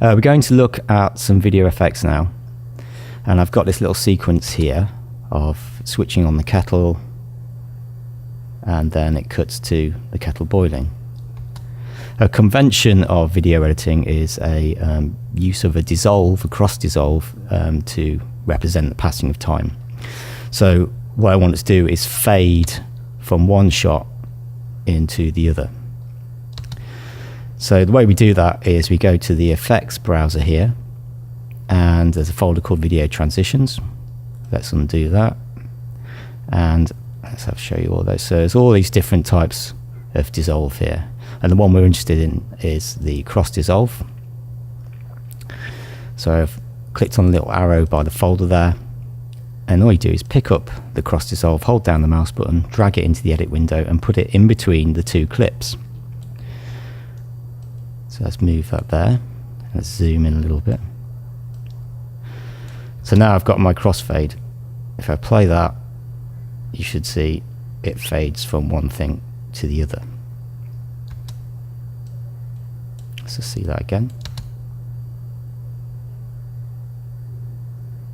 We're going to look at some video effects now, and I've got this little sequence here of switching on the kettle, and then it cuts to the kettle boiling. A convention of video editing is a use of a cross dissolve, to represent the passing of time. So what I want to do is fade from one shot into the other. So the way we do that is we go to the effects browser here, and there's a folder called video transitions. Let's undo that, and let's show you all those. So there's all these different types of dissolve here, and the one we're interested in is the cross dissolve. So I've clicked on the little arrow by the folder there, and all you do is pick up the cross dissolve, hold down the mouse button, drag it into the edit window, and put it in between the two clips. So let's move that there. Let's zoom in a little bit. So now I've got my crossfade. If I play that, you should see it fades from one thing to the other. Let's just see that again.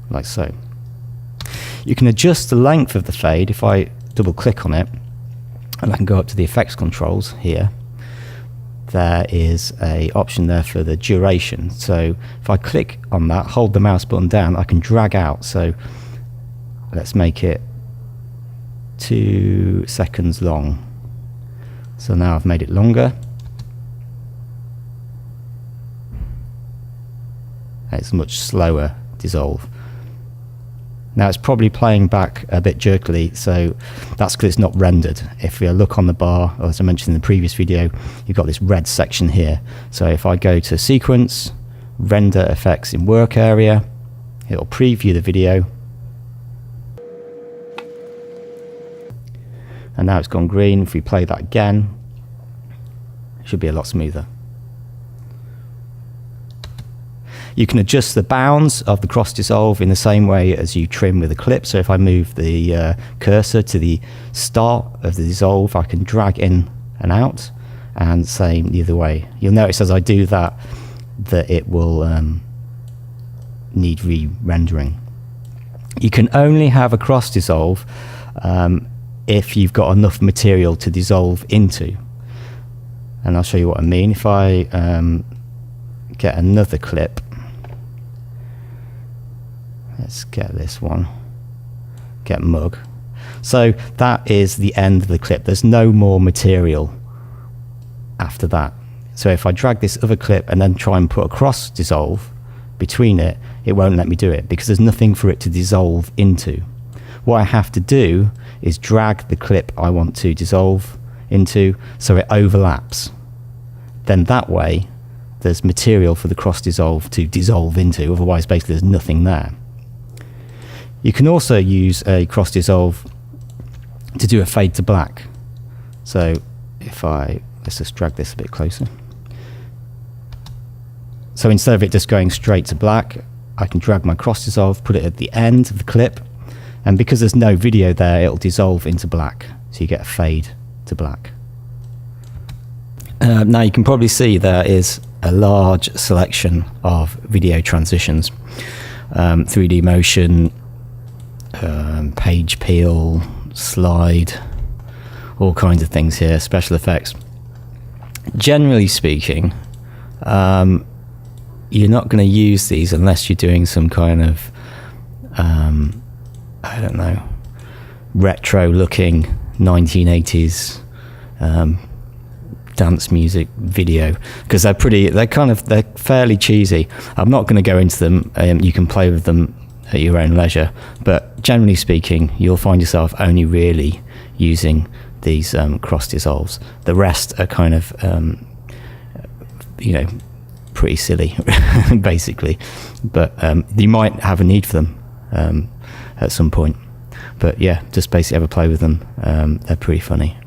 Like so. You can adjust the length of the fade if I double click on it, and I can go up to the effects controls here. There is an option there for the duration. So if I click on that, hold the mouse button down, I can drag out. So let's make it 2 seconds long. So now I've made it longer. It's much slower dissolve. Now it's probably playing back a bit jerkily, so that's because it's not rendered. If we look on the bar, or as I mentioned in the previous video, you've got this red section here. So if I go to sequence, render effects in work area, it'll preview the video. And now it's gone green. If we play that again, it should be a lot smoother. You can adjust the bounds of the cross dissolve in the same way as you trim with a clip. So if I move the cursor to the start of the dissolve, I can drag in and out, and same the other way. You'll notice as I do that it will need re-rendering. You can only have a cross dissolve if you've got enough material to dissolve into. And I'll show you what I mean. If I get another clip, let's get this one, get mug. So that is the end of the clip. There's no more material after that. So if I drag this other clip and then try and put a cross dissolve between it, it won't let me do it because there's nothing for it to dissolve into. What I have to do is drag the clip I want to dissolve into so it overlaps. Then that way there's material for the cross dissolve to dissolve into, otherwise basically there's nothing there. You can also use a cross dissolve to do a fade to black. So if let's just drag this a bit closer. So instead of it just going straight to black, I can drag my cross dissolve, put it at the end of the clip, and because there's no video there, it'll dissolve into black. So you get a fade to black. Now you can probably see there is a large selection of video transitions. 3D motion, page peel, slide, all kinds of things here, special effects. Generally speaking, you're not going to use these unless you're doing some kind of, I don't know, retro looking 1980s dance music video, because they're fairly cheesy. I'm not going to go into them. You can play with them at your own leisure, but generally speaking, you'll find yourself only really using these cross dissolves. The rest are kind of pretty silly basically, but you might have a need for them at some point. But yeah, just basically have a play with them. They're pretty funny.